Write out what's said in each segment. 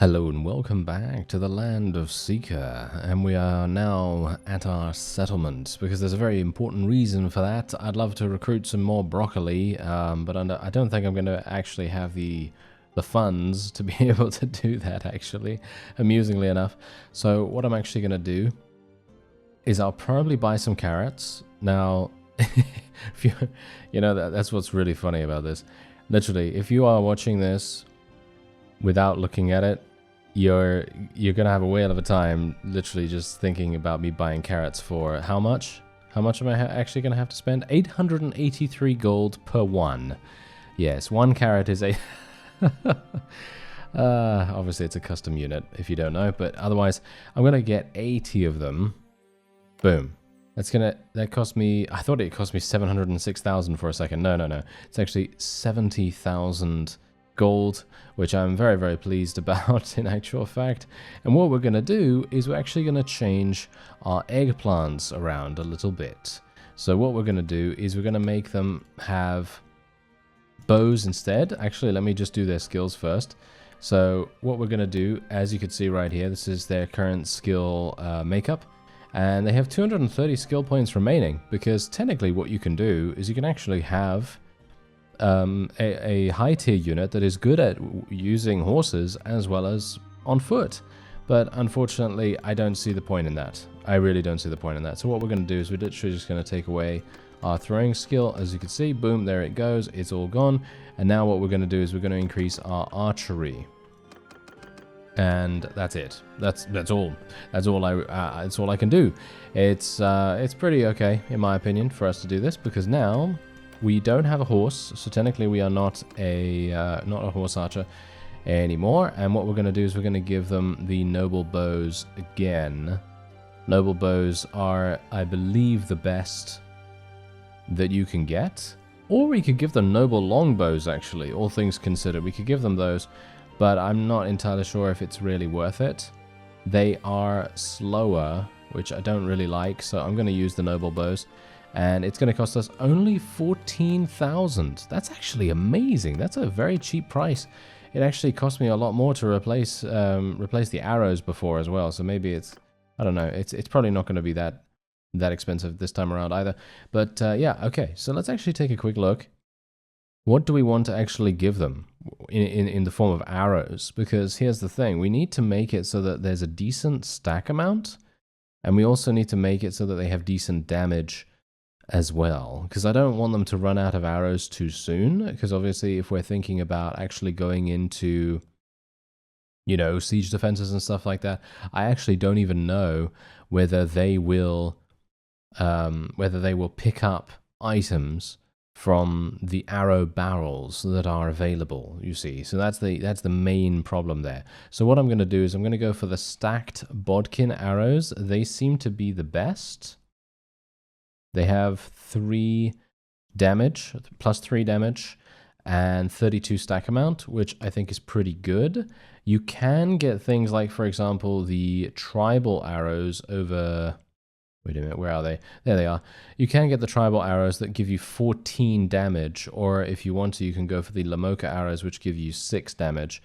Hello and welcome back to the land of SIKA, and we are now at our settlement because there's a very important reason for that. I'd love to recruit some more broccoli, but I don't think I'm going to actually have the funds to be able to do that, actually, amusingly enough. So what I'm actually going to do is I'll probably buy some carrots. Now, if that's what's really funny about this. Literally, if you are watching this without looking at it, you're gonna have a whale of a time literally just thinking about me buying carrots for how much? How much am I actually gonna have to spend? 883 gold per one. Yes, one carrot is a obviously it's a custom unit if you don't know, but otherwise I'm gonna get 80 of them. Boom. That cost me, I thought it cost me 706,000 for a second. No. It's actually 70,000 gold, which I'm very, very pleased about in actual fact. And what we're going to do is we're actually going to change our eggplants around a little bit. So what we're going to do is we're going to make them have bows instead. Actually, let me just do their skills first. So what we're going to do, as you can see right here, this is their current skill makeup. And they have 230 skill points remaining, because technically what you can do is you can actually have a high tier unit that is good at using horses as well as on foot. But unfortunately, I don't see the point in that. I really don't see the point in that. So what we're going to do is we're literally just going to take away our throwing skill. As you can see, boom, there it goes. It's all gone. And now what we're going to do is we're going to increase our archery. And that's it. That's all. That's all I can do. It's pretty okay in my opinion for us to do this, because now we don't have a horse, so technically we are not a horse archer anymore. And what we're going to do is we're going to give them the noble bows again. Noble bows are, I believe, the best that you can get. Or we could give them noble longbows, actually, all things considered. We could give them those, but I'm not entirely sure if it's really worth it. They are slower, which I don't really like, so I'm going to use the noble bows. And it's going to cost us only 14,000. That's actually amazing. That's a very cheap price. It actually cost me a lot more to replace the arrows before as well. So maybe it's, I don't know. It's probably not going to be that expensive this time around either. But yeah, okay. So let's actually take a quick look. What do we want to actually give them in the form of arrows? Because here's the thing. We need to make it so that there's a decent stack amount. And we also need to make it so that they have decent damage as well, because I don't want them to run out of arrows too soon, because obviously if we're thinking about actually going into, siege defenses and stuff like that, I actually don't even know whether they will pick up items from the arrow barrels that are available, you see. So that's the main problem there. So what I'm going to do is I'm going to go for the stacked bodkin arrows. They seem to be the best. They have 3 damage, plus 3 damage, and 32 stack amount, which I think is pretty good. You can get things like, for example, the tribal arrows over... Wait a minute, where are they? There they are. You can get the tribal arrows that give you 14 damage, or if you want to, you can go for the Lamoka arrows, which give you 6 damage.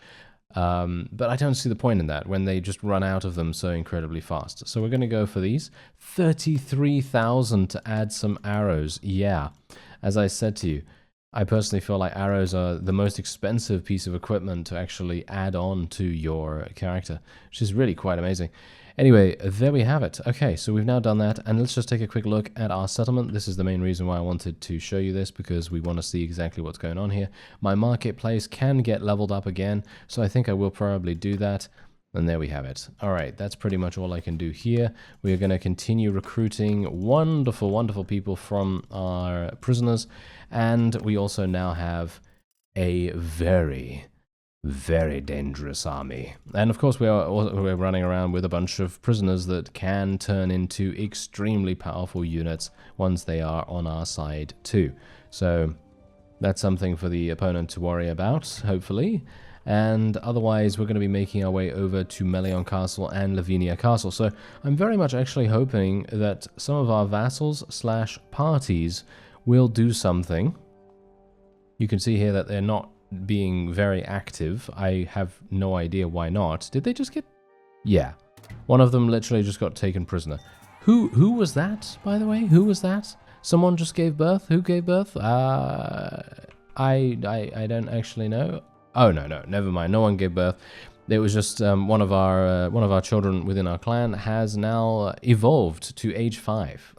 But I don't see the point in that when they just run out of them so incredibly fast. So we're going to go for these. 33,000 to add some arrows. Yeah, as I said to you, I personally feel like arrows are the most expensive piece of equipment to actually add on to your character, which is really quite amazing. Anyway, there we have it. Okay, so we've now done that, and let's just take a quick look at our settlement. This is the main reason why I wanted to show you this, because we want to see exactly what's going on here. My marketplace can get leveled up again, so I think I will probably do that. And there we have it. All right, that's pretty much all I can do here. We are going to continue recruiting wonderful, wonderful people from our prisoners, and we also now have a very dangerous army. And of course we're running around with a bunch of prisoners that can turn into extremely powerful units once they are on our side too. So that's something for the opponent to worry about, hopefully. And otherwise we're going to be making our way over to Melion Castle and Lavenia Castle. So I'm very much actually hoping that some of our vassals / parties will do something. You can see here that they're not being very active. I have no idea why not. Did they just get... Yeah. One of them literally just got taken prisoner. Who was that, by the way? Who was that? Someone just gave birth? Who gave birth? I don't actually know. Oh, no, never mind. No one gave birth. It was just one of our children within our clan has now evolved to age 5.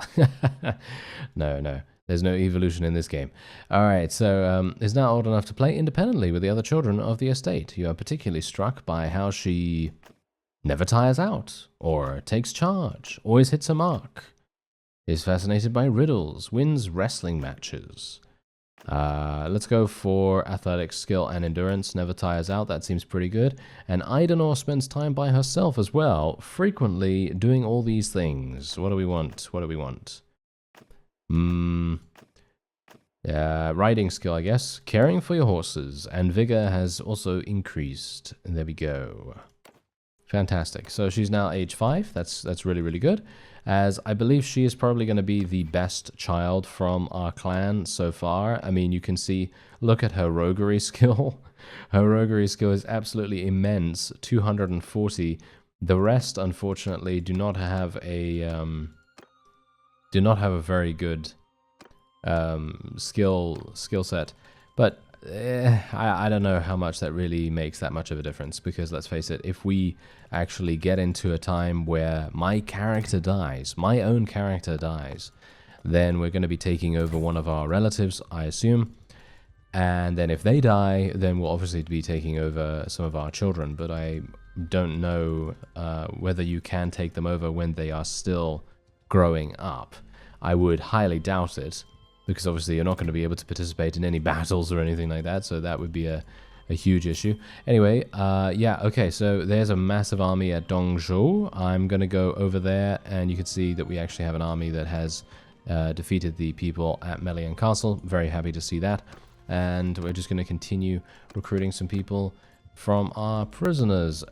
No. There's no evolution in this game. Alright, so is now old enough to play independently with the other children of the estate. You are particularly struck by how she never tires out, or takes charge, always hits a mark, is fascinated by riddles, wins wrestling matches. Let's go for athletics, skill, and endurance. Never tires out. That seems pretty good. And Idenor spends time by herself as well, frequently doing all these things. What do we want? Riding skill, I guess. Caring for your horses. And vigor has also increased. There we go. Fantastic. So she's now age 5. That's really, really good. As I believe she is probably going to be the best child from our clan so far. I mean, you can see, look at her roguery skill. Her roguery skill is absolutely immense, 240. The rest, unfortunately, do not have a very good skill set. But I don't know how much that really makes that much of a difference, because let's face it, if we actually get into a time where my character dies, my own character dies, then we're going to be taking over one of our relatives, I assume, and then if they die, then we'll obviously be taking over some of our children, but I don't know whether you can take them over when they are still growing up. I would highly doubt it, because obviously you're not going to be able to participate in any battles or anything like that, so that would be a huge issue. Anyway, yeah, okay, so there's a massive army at Dongzhou. I'm going to go over there, and you can see that we actually have an army that has defeated the people at Melian Castle. Very happy to see that. And we're just going to continue recruiting some people from our prisoners.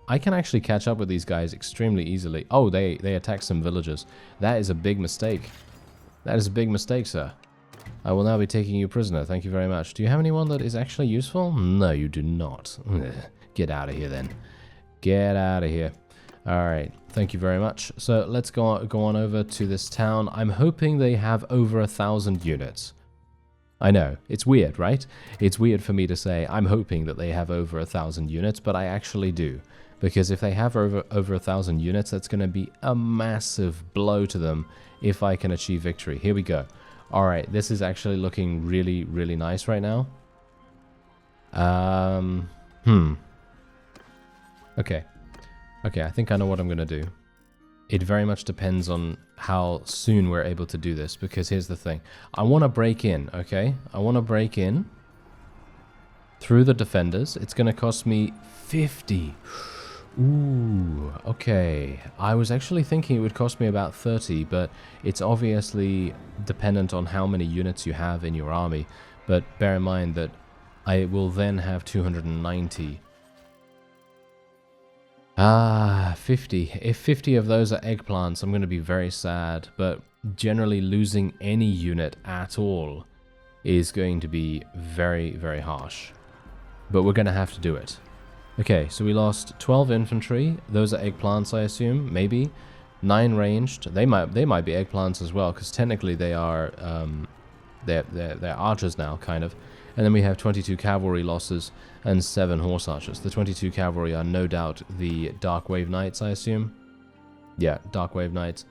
I can actually catch up with these guys extremely easily. Oh, they attacked some villagers. That is a big mistake. That is a big mistake, sir. I will now be taking you prisoner. Thank you very much. Do you have anyone that is actually useful? No, you do not. Get out of here, then. Get out of here. Alright, thank you very much. So let's go on over to this town. I'm hoping they have over 1,000 units. I know, it's weird, right? It's weird for me to say I'm hoping that they have over 1,000 units, but I actually do. Because if they have over 1,000 units, that's going to be a massive blow to them if I can achieve victory. Here we go. Alright, this is actually looking really, really nice right now. Okay, I think I know what I'm going to do. It very much depends on how soon we're able to do this, because here's the thing. I want to break in, okay? I want to break in through the defenders. It's going to cost me 50. Ooh, okay. I was actually thinking it would cost me about 30, but it's obviously dependent on how many units you have in your army. But bear in mind that I will then have 290. 50. If 50 of those are eggplants, I'm going to be very sad, but generally losing any unit at all is going to be very, very harsh. But we're going to have to do it. Okay, so we lost 12 infantry. Those are eggplants, I assume. Maybe 9 ranged. They might be eggplants as well, because technically they are they're archers now, kind of. And then we have 22 cavalry losses and 7 horse archers. The 22 cavalry are no doubt the Dark Wave Knights, I assume. Yeah, Dark Wave Knights.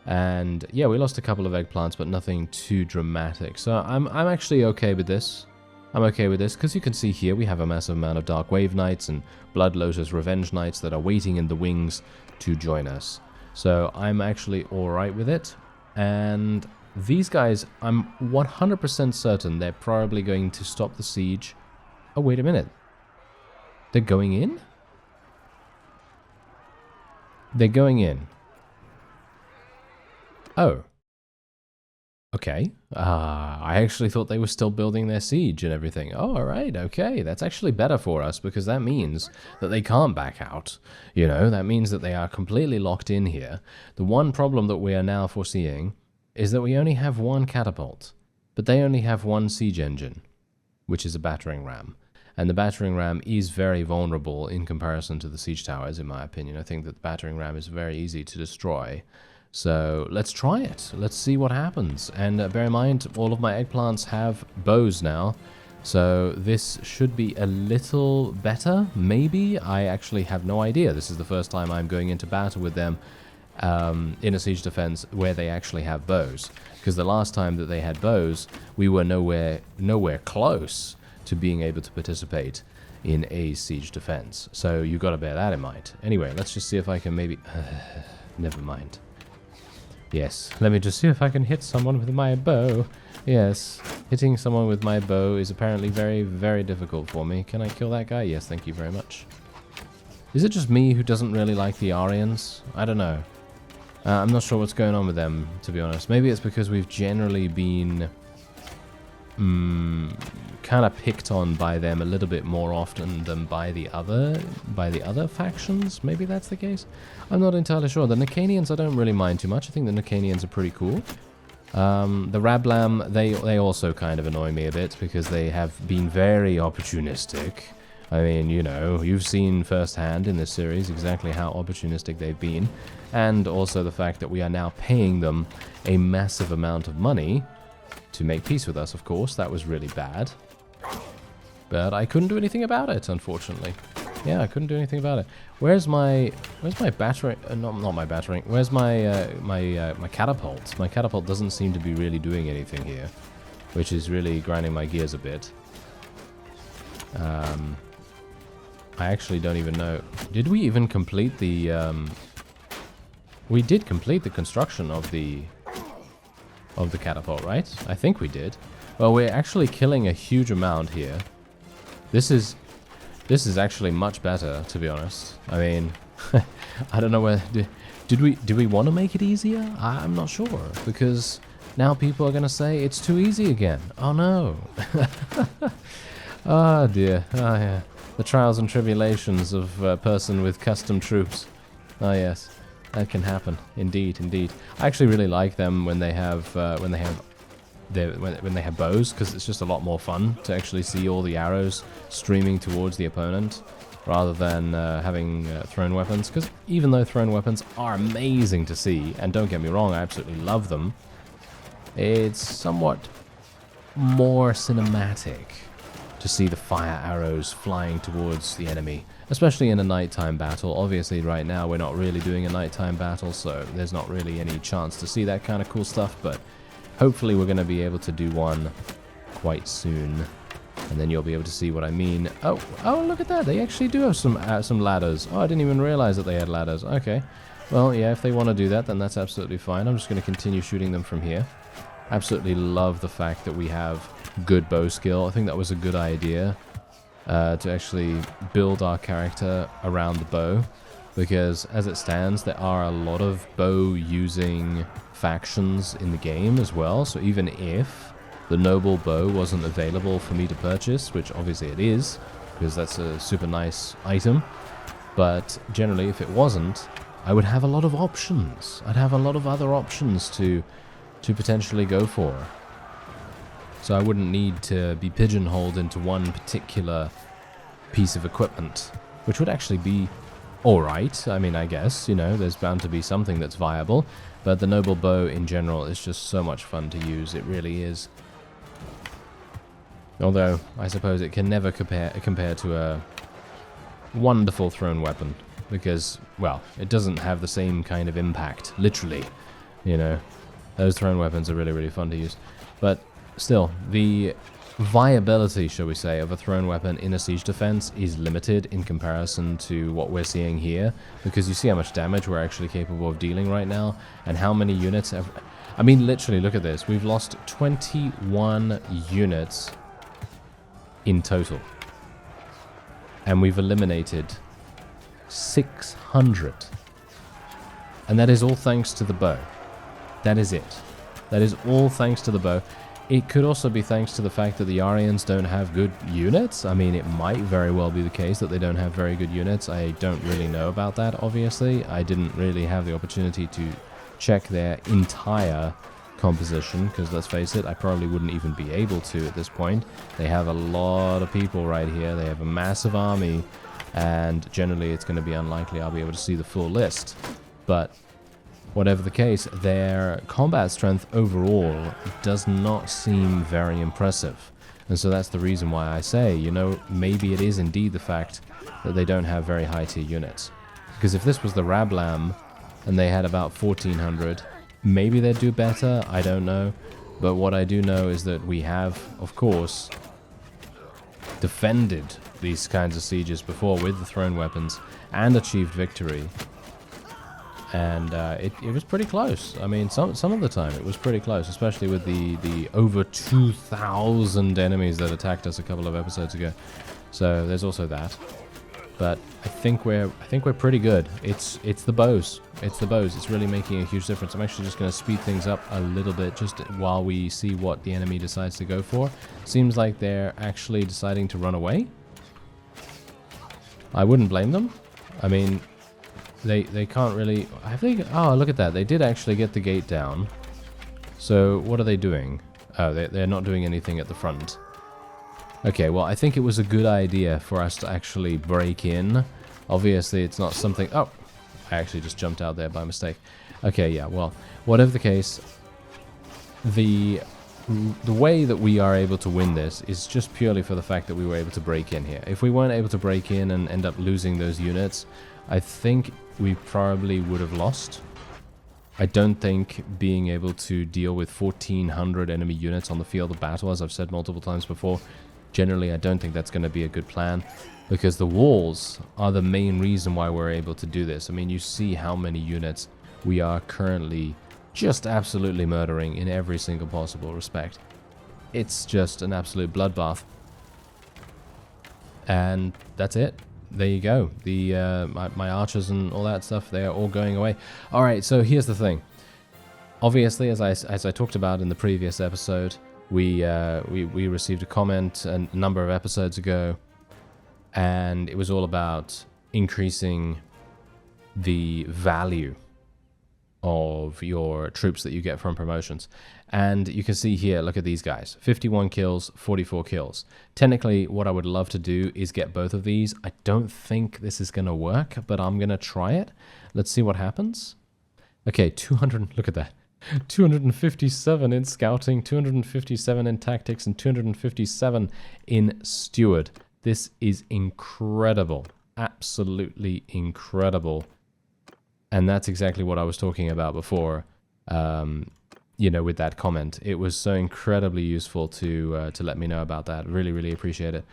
And yeah, we lost a couple of eggplants, but nothing too dramatic. So I'm actually okay with this. I'm okay with this, because you can see here we have a massive amount of Dark Wave Knights and Blood Lotus Revenge Knights that are waiting in the wings to join us. So I'm actually alright with it. And these guys, I'm 100% certain they're probably going to stop the siege. Oh, wait a minute. They're going in? They're going in. Oh. Okay. I actually thought they were still building their siege and everything. Oh, alright, okay. That's actually better for us, because that means that they can't back out. You know, that means that they are completely locked in here. The one problem that we are now foreseeing is that we only have 1 catapult, but they only have 1 siege engine. which is a battering ram. And the battering ram is very vulnerable in comparison to the siege towers, in my opinion. I think that the battering ram is very easy to destroy. So let's try it. Let's see what happens. And bear in mind, all of my eggplants have bows now. So this should be a little better, maybe. I actually have no idea. This is the first time I'm going into battle with them in a siege defense where they actually have bows. Because the last time that they had bows, we were nowhere close to being able to participate in a siege defense. So you got to bear that in mind. Anyway, let's just see if I can maybe... never mind. Yes, let me just see if I can hit someone with my bow. Yes, hitting someone with my bow is apparently very, very difficult for me. Can I kill that guy? Yes, thank you very much. Is it just me who doesn't really like the YARIANS? I don't know. I'm not sure what's going on with them, to be honest. Maybe it's because we've generally been kind of picked on by them a little bit more often than by the other factions. Maybe that's the case. I'm not entirely sure. The Nicanians I don't really mind too much. I think the Nicanians are pretty cool. The Rablam, they also kind of annoy me a bit because they have been very opportunistic. I mean, you know, you've seen firsthand in this series exactly how opportunistic they've been, and also the fact that we are now paying them a massive amount of money to make peace with us, of course. That was really bad. But I couldn't do anything about it, unfortunately. Yeah, I couldn't do anything about it. Where's my battering? Not my battering. Where's my my catapult? My catapult doesn't seem to be really doing anything here, which is really grinding my gears a bit. I actually don't even know. Did we even complete the? We did complete the construction of the catapult, right? I think we did. Well, we're actually killing a huge amount here. This is actually much better, to be honest. I mean, I don't know where... Did we want to make it easier? I'm not sure, because now people are going to say it's too easy again. Oh, no. Oh, dear. Oh, yeah. The trials and tribulations of a person with custom troops. Oh, yes. That can happen. Indeed, indeed. I actually really like them when they have bows, because it's just a lot more fun to actually see all the arrows streaming towards the opponent rather than having thrown weapons. Because even though thrown weapons are amazing to see, and don't get me wrong, I absolutely love them, it's somewhat more cinematic to see the fire arrows flying towards the enemy, especially in a nighttime battle. Obviously right now we're not really doing a nighttime battle, so there's not really any chance to see that kind of cool stuff, but hopefully we're going to be able to do one quite soon, and then you'll be able to see what I mean. Oh, look at that. They actually do have some ladders. Oh, I didn't even realize that they had ladders. Okay. Well, yeah, if they want to do that, then that's absolutely fine. I'm just going to continue shooting them from here. Absolutely love the fact that we have good bow skill. I think that was a good idea to actually build our character around the bow, because as it stands, there are a lot of bow-using factions in the game as well. So even if the noble bow wasn't available for me to purchase, which obviously it is, because that's a super nice item, but generally if it wasn't, I would have a lot of options. I'd have a lot of other options to potentially go for. So I wouldn't need to be pigeonholed into one particular piece of equipment, which would actually be alright. I mean, I guess, you know, there's bound to be something that's viable, but the noble bow in general is just so much fun to use. It really is. Although, I suppose it can never compare to a wonderful thrown weapon, because, well, it doesn't have the same kind of impact, literally, you know. Those thrown weapons are really, really fun to use. But still, the viability, shall we say, of a thrown weapon in a siege defense is limited in comparison to what we're seeing here, because you see how much damage we're actually capable of dealing right now, and how many units have... I mean, literally, look at this. We've lost 21 units in total. And we've eliminated 600. And that is all thanks to the bow. That is it. That is all thanks to the bow. It could also be thanks to the fact that the YARIANS don't have good units. I mean, it might very well be the case that they don't have very good units. I don't really know about that, obviously. I didn't really have the opportunity to check their entire composition, because let's face it, I probably wouldn't even be able to at this point. They have a lot of people right here. They have a massive army, and generally it's going to be unlikely I'll be able to see the full list. But whatever the case, their combat strength overall does not seem very impressive. And so that's the reason why I say, you know, maybe it is indeed the fact that they don't have very high tier units. Because if this was the Rablam and they had about 1400, maybe they'd do better, I don't know. But what I do know is that we have, of course, defended these kinds of sieges before with the thrown weapons and achieved victory. And it was pretty close. I mean, some of the time it was pretty close, especially with the over 2,000 enemies that attacked us a couple of episodes ago. So there's also that. But I think we're pretty good. It's the bows. It's the bows. It's really making a huge difference. I'm actually just going to speed things up a little bit just while we see what the enemy decides to go for. Seems like they're actually deciding to run away. I wouldn't blame them. I mean, they can't really... I think... Oh, look at that. They did actually get the gate down. So what are they doing? Oh, they're not doing anything at the front. Okay, well, I think it was a good idea for us to actually break in. Obviously, it's not something... Oh, I actually just jumped out there by mistake. Okay, yeah, well, whatever the case, the way that we are able to win this is just purely for the fact that we were able to break in here. If we weren't able to break in and end up losing those units, I think we probably would have lost. I don't think being able to deal with 1,400 enemy units on the field of battle, as I've said multiple times before, generally I don't think that's going to be a good plan, because the walls are the main reason why we're able to do this. I mean, you see how many units we are currently just absolutely murdering in every single possible respect. It's just an absolute bloodbath. And that's it. There you go. The my archers and all that stuff, they are all going away. All right, so here's the thing. Obviously, as I talked about in the previous episode, we received a comment a number of episodes ago, and it was all about increasing the value of your troops that you get from promotions. And you can see here, look at these guys, 51 kills, 44 kills. Technically, what I would love to do is get both of these. I don't think this is going to work, but I'm going to try it. Let's see what happens. Okay, 200, look at that. 257 in scouting, 257 in tactics, and 257 in steward. This is incredible. Absolutely incredible. And that's exactly what I was talking about before, you know, with that comment. It was so incredibly useful to let me know about that. Really, really appreciate it.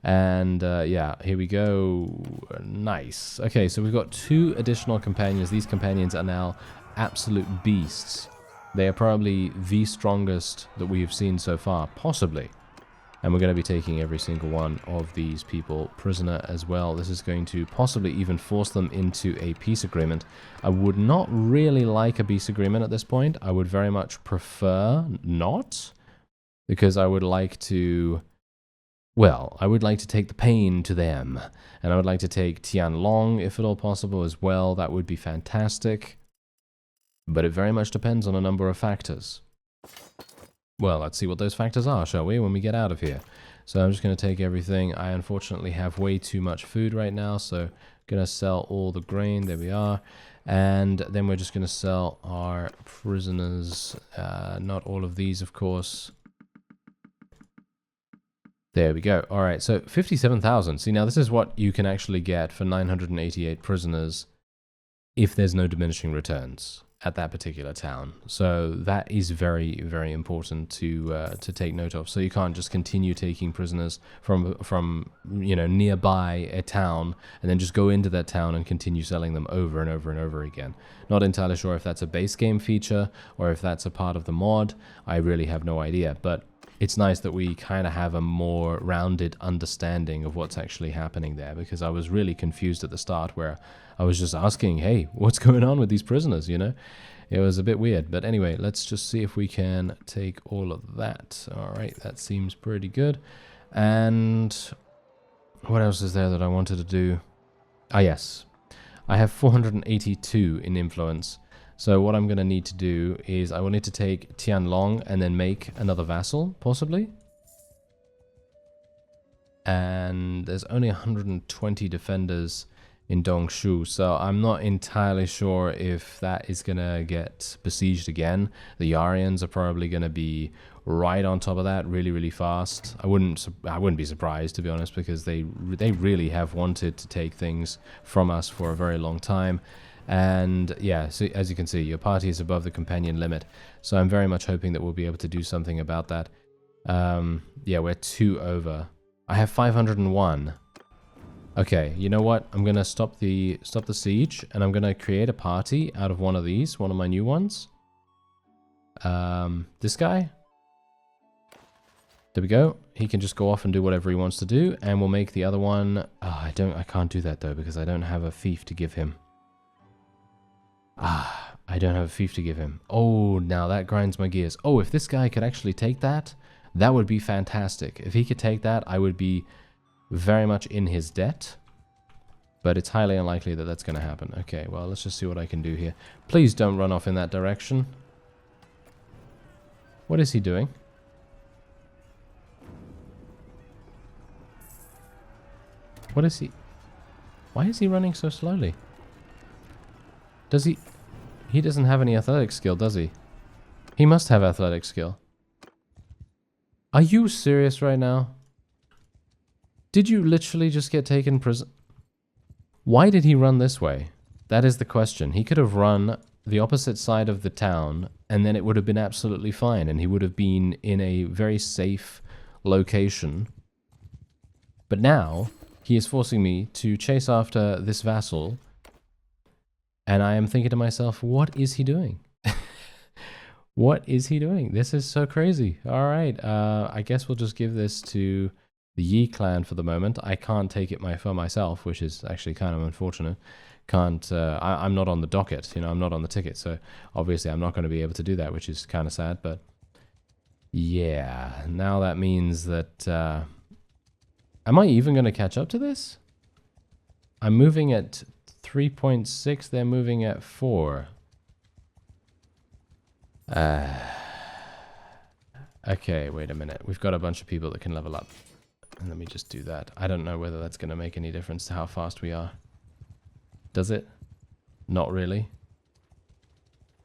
And yeah, here we go. Nice. Okay, so we've got 2 additional companions. These companions are now absolute beasts. They are probably the strongest that we have seen so far, possibly. And we're going to be taking every single one of these people prisoner as well. This is going to possibly even force them into a peace agreement. I would not really like a peace agreement at this point. I would very much prefer not, because I would like to... Well, I would like to take the pain to them. And I would like to take Tianlong, if at all possible, as well. That would be fantastic. But it very much depends on a number of factors. Well, let's see what those factors are, shall we, when we get out of here. So I'm just going to take everything. I unfortunately have way too much food right now, so I'm going to sell all the grain. There we are. And then we're just going to sell our prisoners. Not all of these, of course. There we go. All right, so 57,000. See, now this is what you can actually get for 988 prisoners if there's no diminishing returns at that particular town. So that is very, very important to take note of. So you can't just continue taking prisoners from you know, nearby a town and then just go into that town and continue selling them over and over and over again. Not entirely sure if that's a base game feature or if that's a part of the mod. I really have no idea, but it's nice that we kind of have a more rounded understanding of what's actually happening there, because I was really confused at the start where I was just asking, hey, what's going on with these prisoners, you know? It was a bit weird. But anyway, let's just see if we can take all of that. All right, that seems pretty good. And what else is there that I wanted to do? Ah, yes. I have 482 in influence. So what I'm going to need to do is I will need to take Tianlong and then make another vassal, possibly. And there's only 120 defenders in Dongshu, so I'm not entirely sure if that is going to get besieged again. The YARIANS are probably going to be right on top of that really, really fast. I wouldn't be surprised, to be honest, because they really have wanted to take things from us for a very long time. And yeah, so as you can see, your party is above the companion limit, so I'm very much hoping that we'll be able to do something about that. Yeah, we're 2 over. I have 501. Okay, you know what? I'm gonna stop the siege, and I'm gonna create a party out of one of these, one of my new ones. This guy. There we go. He can just go off and do whatever he wants to do, and we'll make the other one. Oh, I can't do that though because I don't have a fief to give him. I don't have a fief to give him. Oh, now that grinds my gears. Oh, if this guy could actually take that, that would be fantastic. If he could take that, I would be very much in his debt. But it's highly unlikely that that's going to happen. Okay, well, let's just see what I can do here. Please don't run off in that direction. What is he doing? What is he? Why is he running so slowly? Does he... He doesn't have any athletic skill, does he? He must have athletic skill. Are you serious right now? Did you literally just get taken prison? Why did he run this way? That is the question. He could have run the opposite side of the town, and then it would have been absolutely fine, and he would have been in a very safe location. But now, he is forcing me to chase after this vassal, and I am thinking to myself, what is he doing? What is he doing? This is so crazy. All right, I guess we'll just give this to the Yi clan for the moment. I can't take it for myself, which is actually kind of unfortunate. I'm not on the docket, you know, I'm not on the ticket, so obviously I'm not going to be able to do that, which is kind of sad, but yeah, now that means that, am I even going to catch up to this? I'm moving at 3.6, they're moving at 4. Okay, wait a minute. We've got a bunch of people that can level up. And let me just do that. I don't know whether that's going to make any difference to how fast we are. Does it? Not really.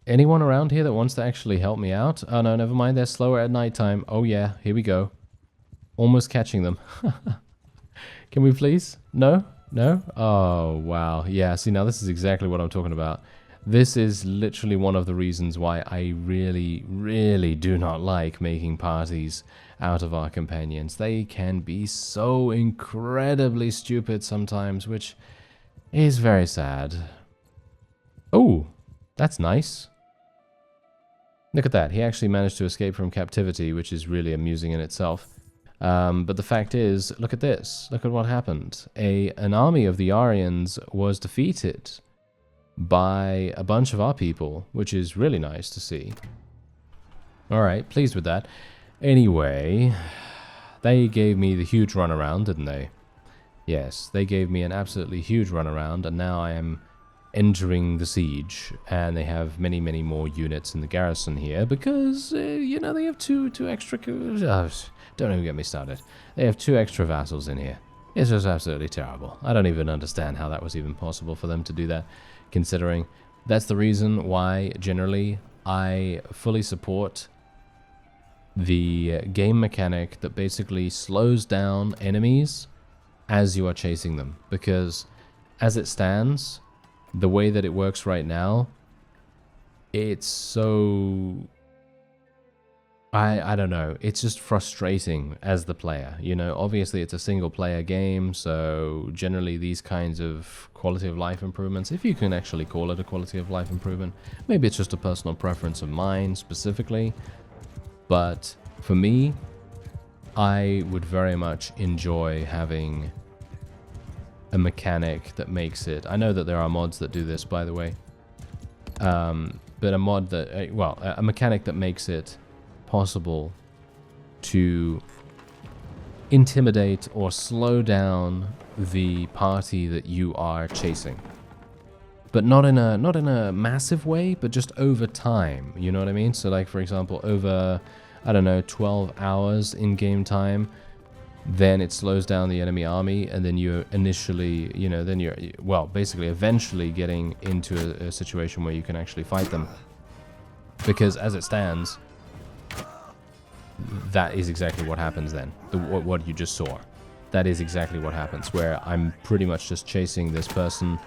Anyone around here that wants to actually help me out? Oh no, never mind. They're slower at nighttime. Oh yeah, here we go. Almost catching them. Can we please? No? No? Oh, wow. Yeah, see, now this is exactly what I'm talking about. This is literally one of the reasons why I really, really do not like making parties out of our companions. They can be so incredibly stupid sometimes, which is very sad. Oh, that's nice. Look at that. He actually managed to escape from captivity, which is really amusing in itself. But the fact is, look at this. Look at what happened. An army of the YARIANS was defeated by a bunch of our people, which is really nice to see. Alright, pleased with that. Anyway, they gave me the huge runaround, didn't they? Yes, they gave me an absolutely huge runaround, and now I am entering the siege, and they have many, many more units in the garrison here, because, you know, they have two extra... don't even get me started. They have 2 extra vassals in here. It's just absolutely terrible. I don't even understand how that was even possible for them to do that, considering that's the reason why, generally, I fully support the game mechanic that basically slows down enemies as you are chasing them. Because, as it stands, the way that it works right now, it's so... I don't know, it's just frustrating as the player, you know. Obviously it's a single player game, so generally these kinds of quality of life improvements, if you can actually call it a quality of life improvement, maybe it's just a personal preference of mine specifically, but for me, I would very much enjoy having a mechanic that makes it, I know that there are mods that do this, by the way, but a mod that, well, a mechanic that makes it possible to intimidate or slow down the party that you are chasing. but not in a massive way, but just over time. You know what I mean? So like, for example, over, I don't know, 12 hours in game time, then it slows down the enemy army, and then you're initially, you know, then you're, well, basically eventually getting into a situation where you can actually fight them. Because as it stands, that is exactly what happens then. What you just saw. That is exactly what happens, where I'm pretty much just chasing this person,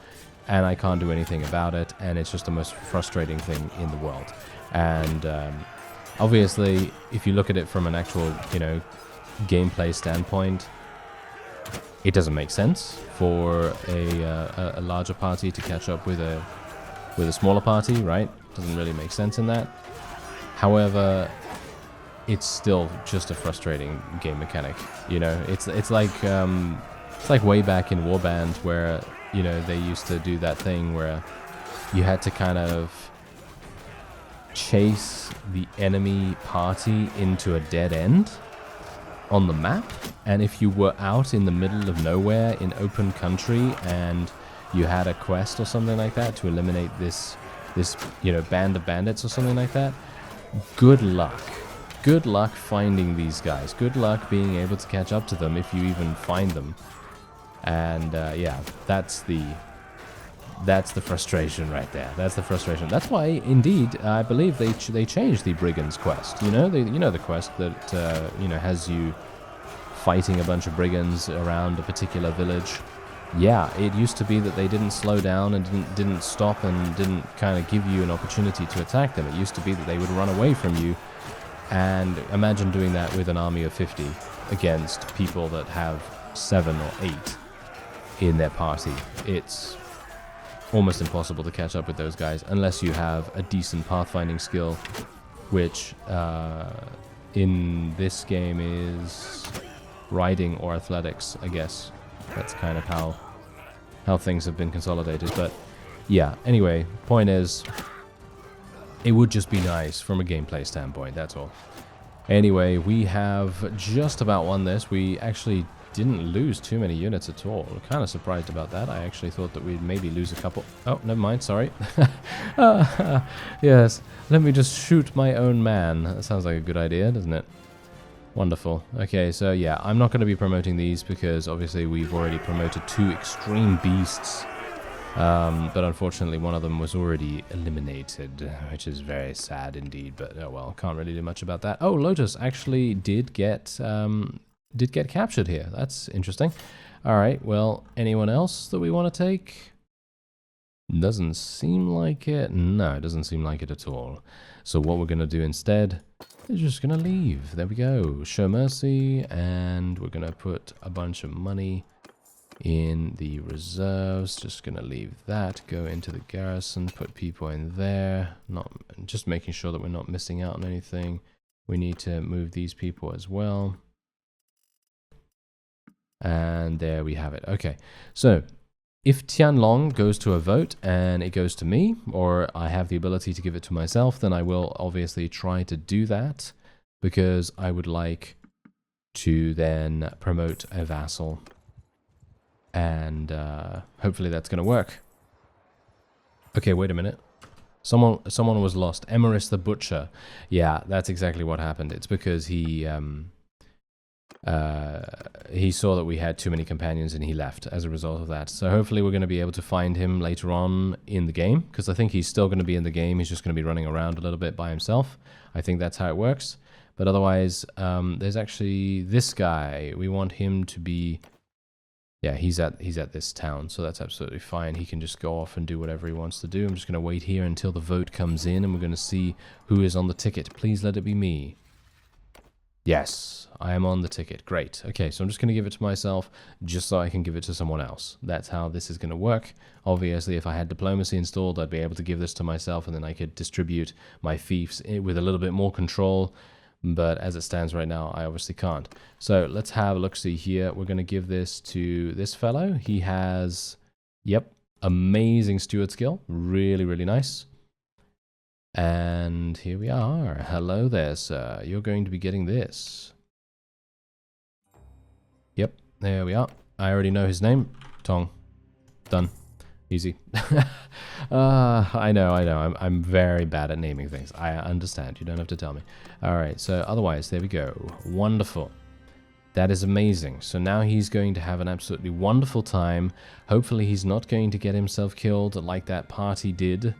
and I can't do anything about it, and it's just the most frustrating thing in the world. And obviously, if you look at it from an actual, you know, gameplay standpoint, it doesn't make sense for a larger party to catch up with a smaller party, right? Doesn't really make sense in that. However, it's still just a frustrating game mechanic. You know, it's like way back in Warband where, you know, they used to do that thing where you had to kind of chase the enemy party into a dead end on the map, and if you were out in the middle of nowhere in open country and you had a quest or something like that to eliminate this you know, band of bandits or something like that, good luck. Good luck finding these guys. Good luck being able to catch up to them if you even find them. And yeah, that's the frustration right there. That's the frustration. That's why, indeed, I believe they changed the Brigands quest. You know, the quest that you know, has you fighting a bunch of brigands around a particular village. Yeah, it used to be that they didn't slow down and didn't stop and didn't kind of give you an opportunity to attack them. It used to be that they would run away from you. And imagine doing that with an army of 50 against people that have 7 or 8 in their party. It's almost impossible to catch up with those guys unless you have a decent pathfinding skill, which in this game is riding or athletics, I guess. That's kind of how things have been consolidated. But yeah, anyway, point is, it would just be nice from a gameplay standpoint, that's all. Anyway, we have just about won this. We actually didn't lose too many units at all. I'm kind of surprised about that. I actually thought that we'd maybe lose a couple. Oh, never mind, sorry. Yes, let me just shoot my own man. That sounds like a good idea, doesn't it? Wonderful. Okay, so yeah, I'm not going to be promoting these because obviously we've already promoted 2 extreme beasts. But unfortunately one of them was already eliminated, which is very sad indeed, but oh well, can't really do much about that. Oh, Lotus actually did get captured here. That's interesting. Alright, well, anyone else that we want to take? Doesn't seem like it. No, it doesn't seem like it at all. So what we're going to do instead is just going to leave. There we go. Show mercy, and we're going to put a bunch of money in the reserves. Just going to leave that. Go into the garrison, put people in there. Not just making sure that we're not missing out on anything. We need to move these people as well. And there we have it. Okay, so if Tianlong goes to a vote and it goes to me, or I have the ability to give it to myself, then I will obviously try to do that, because I would like to then promote a vassal. And hopefully that's going to work. Okay, wait a minute. Someone was lost. Emeris the Butcher. Yeah, that's exactly what happened. It's because he saw that we had too many companions and he left as a result of that. So hopefully we're going to be able to find him later on in the game, because I think he's still going to be in the game. He's just going to be running around a little bit by himself. I think that's how it works. But otherwise, there's actually this guy. We want him to be... Yeah, he's at this town, so that's absolutely fine. He can just go off and do whatever he wants to do. I'm just going to wait here until the vote comes in, and we're going to see who is on the ticket. Please let it be me. Yes, I am on the ticket. Great. Okay, so I'm just going to give it to myself just so I can give it to someone else. That's how this is going to work. Obviously, if I had diplomacy installed, I'd be able to give this to myself, and then I could distribute my fiefs with a little bit more control. But as it stands right now, I obviously can't. So let's have a look-see here. We're going to give this to this fellow. He has, yep, amazing steward skill. Really, really nice. And here we are. Hello there, sir. You're going to be getting this. Yep, there we are. I already know his name. Tong. Done. Easy. I know. I'm very bad at naming things. I understand. You don't have to tell me. Alright, so otherwise, there we go. Wonderful. That is amazing. So now he's going to have an absolutely wonderful time. Hopefully he's not going to get himself killed like that party did.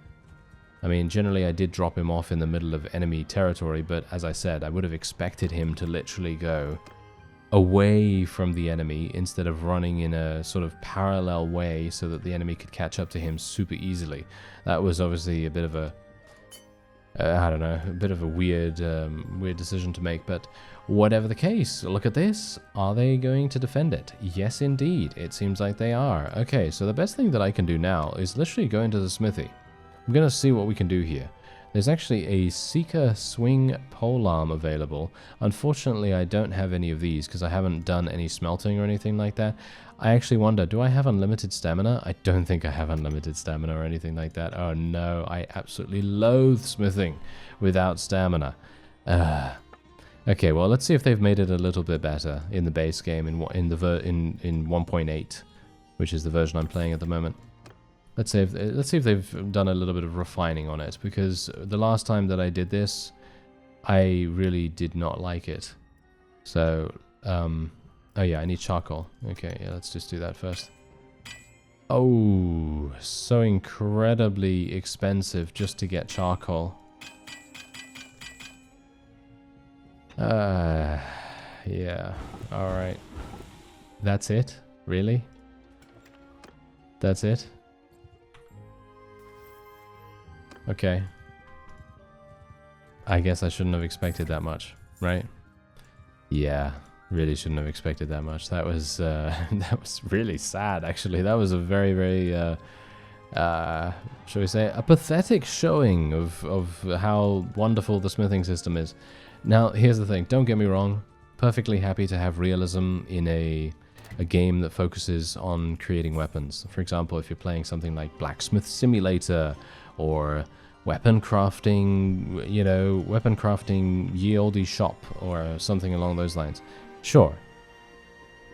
I mean, generally I did drop him off in the middle of enemy territory, but as I said, I would have expected him to literally go away from the enemy instead of running in a sort of parallel way so that the enemy could catch up to him super easily. That was obviously a bit of a I don't know, a bit of a weird decision to make, but whatever the case, look at this. Are they going to defend it? Yes, indeed. It seems like they are. Okay, so the best thing that I can do now is literally go into the smithy. I'm going to see what we can do here. There's actually a SIKA swing polearm available. Unfortunately, I don't have any of these because I haven't done any smelting or anything like that. I actually wonder, do I have unlimited stamina? I don't think I have unlimited stamina or anything like that. Oh no, I absolutely loathe smithing without stamina. Okay, well, let's see if they've made it a little bit better in the base game in 1.8, which is the version I'm playing at the moment. Let's see if they've done a little bit of refining on it, because the last time that I did this, I really did not like it. So, oh yeah, I need charcoal. Okay, yeah, let's just do that first. Oh, so incredibly expensive just to get charcoal. Yeah, alright. That's it? Really? That's it? Okay. I guess I shouldn't have expected that much, right? Yeah, really shouldn't have expected that much. That was that was really sad, actually. That was a very, very shall we say, a pathetic showing of how wonderful the smithing system is. Now, here's the thing. Don't get me wrong. Perfectly happy to have realism in a game that focuses on creating weapons. For example, if you're playing something like Blacksmith Simulator or weapon crafting, you know, weapon crafting ye olde shop or something along those lines. Sure,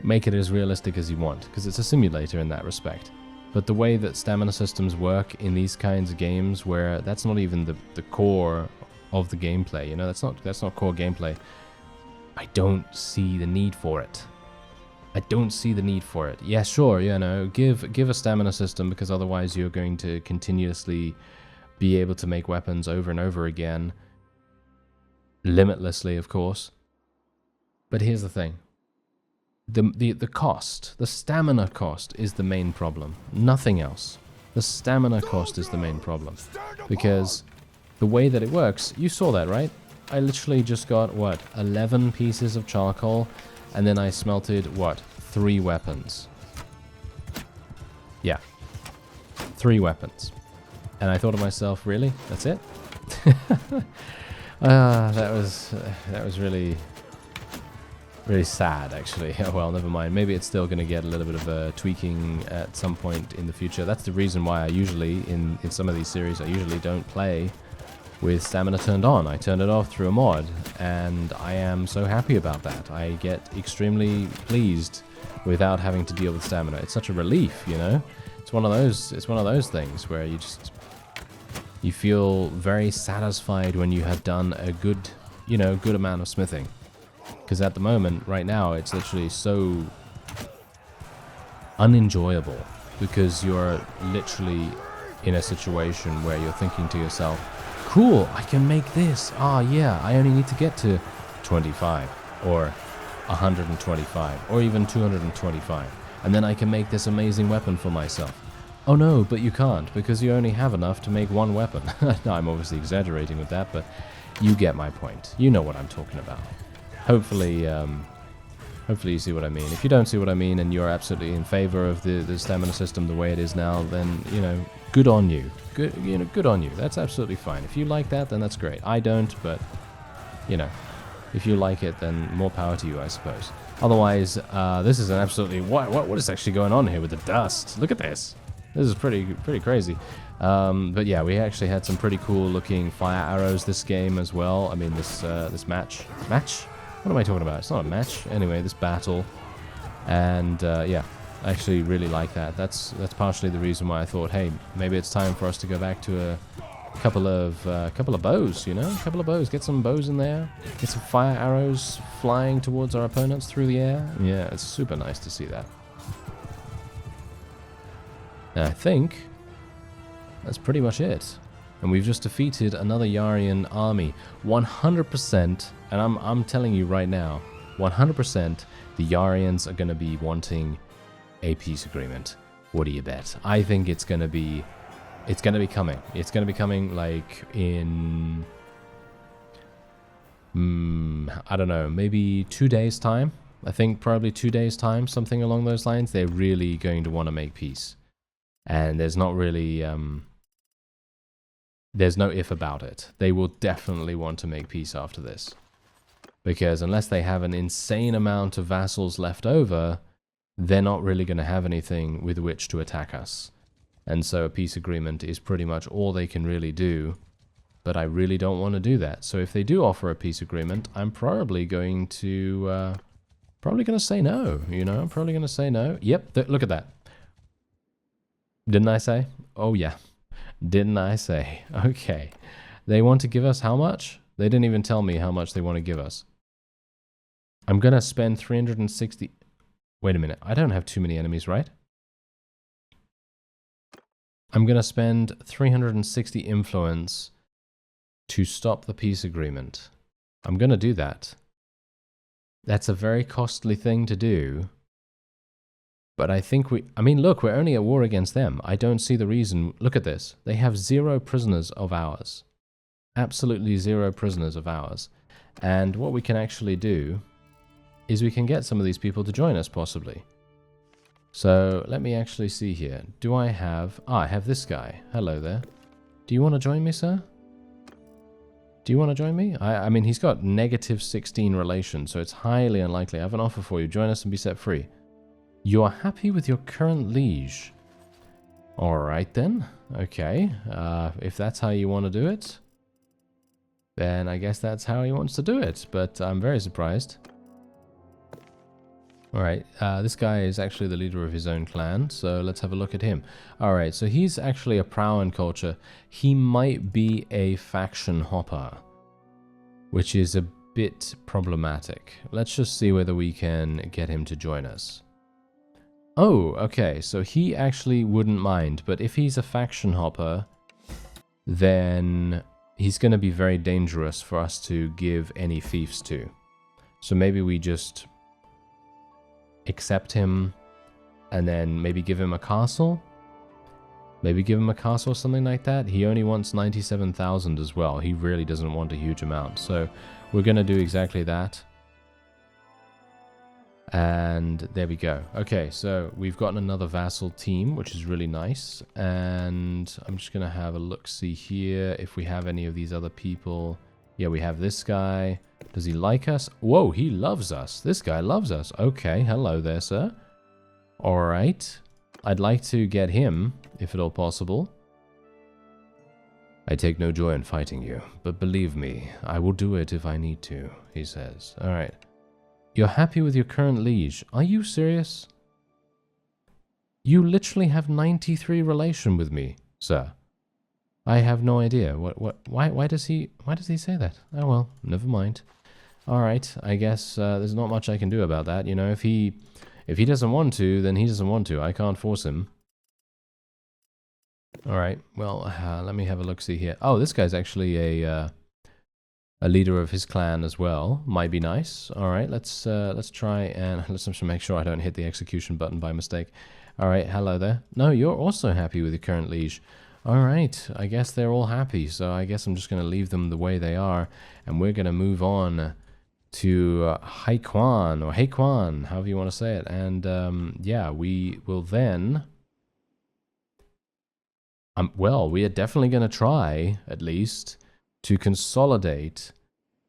make it as realistic as you want, because it's a simulator in that respect. But the way that stamina systems work in these kinds of games, where that's not even the core of the gameplay, you know, that's not core gameplay, I don't see the need for it. I don't see the need for it. Yeah, sure, you know, give a stamina system, because otherwise you're going to continuously be able to make weapons over and over again, limitlessly, of course. But here's the thing. The cost, the stamina cost is the main problem. Nothing else. The stamina cost is the main problem. Because the way that it works, you saw that, right? I literally just got, what, 11 pieces of charcoal, and then I smelted, what, 3 weapons. Yeah. 3 weapons. And I thought to myself, really? That's it? That was really sad, actually. Well, never mind. Maybe it's still going to get a little bit of tweaking at some point in the future. That's the reason why I usually, in some of these series, I usually don't play with stamina turned on. I turn it off through a mod, and I am so happy about that. I get extremely pleased without having to deal with stamina. It's such a relief, you know? It's one of those things where you feel very satisfied when you have done a good amount of smithing. Because at the moment, right now, it's literally so unenjoyable, because you're literally in a situation where you're thinking to yourself, cool, I can make this. Ah, yeah, I only need to get to 25 or 125 or even 225. And then I can make this amazing weapon for myself. Oh no, but you can't, because you only have enough to make one weapon. No, I'm obviously exaggerating with that, but you get my point. You know what I'm talking about. Hopefully you see what I mean. If you don't see what I mean and you're absolutely in favor of the stamina system the way it is now, then, you know, good on you. Good on you. That's absolutely fine. If you like that, then that's great. I don't, but, you know, if you like it, then more power to you, I suppose. Otherwise, this is an absolutely... What is actually going on here with the dust? Look at this. This is pretty crazy. But yeah, we actually had some pretty cool looking fire arrows this game as well. I mean, this match? Match? What am I talking about? It's not a match. Anyway, this battle. And yeah, I actually really like that. That's partially the reason why I thought, hey, maybe it's time for us to go back to a couple of bows, you know? A couple of bows. Get some bows in there. Get some fire arrows flying towards our opponents through the air. Yeah, it's super nice to see that. And I think that's pretty much it. And we've just defeated another Yarian army. 100%, and I'm telling you right now, 100% the Yarians are going to be wanting a peace agreement. What do you bet? I think it's going to be coming. It's going to be coming like in I don't know, maybe 2 days time. I think probably 2 days time, something along those lines. They're really going to want to make peace. And there's not really there's no if about it. They will definitely want to make peace after this. Because unless they have an insane amount of vassals left over, they're not really going to have anything with which to attack us. And so a peace agreement is pretty much all they can really do. But I really don't want to do that. So if they do offer a peace agreement, I'm probably going to say no. You know, I'm probably going to say no. Yep, look at that. Didn't I say? Oh yeah. Didn't I say? Okay. They want to give us how much? They didn't even tell me how much they want to give us. I'm going to spend 360... Wait a minute. I don't have too many enemies, right? I'm going to spend 360 influence to stop the peace agreement. I'm going to do that. That's a very costly thing to do. But I think I mean, look, we're only at war against them. I don't see the reason. Look at this. They have 0 prisoners of ours. Absolutely 0 prisoners of ours. And what we can actually do is we can get some of these people to join us, possibly. So let me actually see here. Do I have... I have this guy. Hello there. Do you want to join me, sir? Do you want to join me? I mean, he's got -16 relations, so it's highly unlikely. I have an offer for you. Join us and be set free. You are happy with your current liege. Alright then. Okay. If that's how you want to do it, then I guess that's how he wants to do it. But I'm very surprised. Alright, this guy is actually the leader of his own clan, so let's have a look at him. Alright, so he's actually a Prowan culture. He might be a faction hopper, which is a bit problematic. Let's just see whether we can get him to join us. Oh, okay, so he actually wouldn't mind, but if he's a faction hopper, then he's going to be very dangerous for us to give any fiefs to. So maybe we just accept him and then maybe give him a castle? Maybe give him a castle or something like that. He only wants 97,000 as well. He really doesn't want a huge amount. So we're going to do exactly that. And there we go. Okay, so we've gotten another vassal team, which is really nice. And I'm just going to have a look-see here if we have any of these other people. Yeah, we have this guy. Does he like us? Whoa, he loves us. This guy loves us. Okay, hello there, sir. All right. I'd like to get him, if at all possible. I take no joy in fighting you, but believe me, I will do it if I need to, he says. All right. You're happy with your current liege. Are you serious? You literally have 93 relation with me, sir. I have no idea. Why does he say that? Oh well, never mind. All right, I guess there's not much I can do about that. You know, if he doesn't want to, then he doesn't want to. I can't force him. All right. Well, let me have a look. See here. Oh, this guy's actually a leader of his clan as well. Might be nice. All right. Let's try and let's just make sure I don't hit the execution button by mistake. All right. Hello there. No, you're also happy with your current liege. All right. I guess they're all happy. So I guess I'm just going to leave them the way they are, and we're going to move on to Haikwan, or Haikwan, however you want to say it. And yeah, we will then... well, we are definitely going to try, at least, to consolidate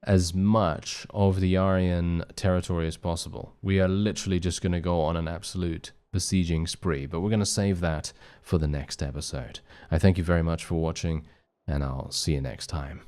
as much of the Yarian territory as possible. We are literally just going to go on an absolute besieging spree, but we're going to save that for the next episode. I thank you very much for watching, and I'll see you next time.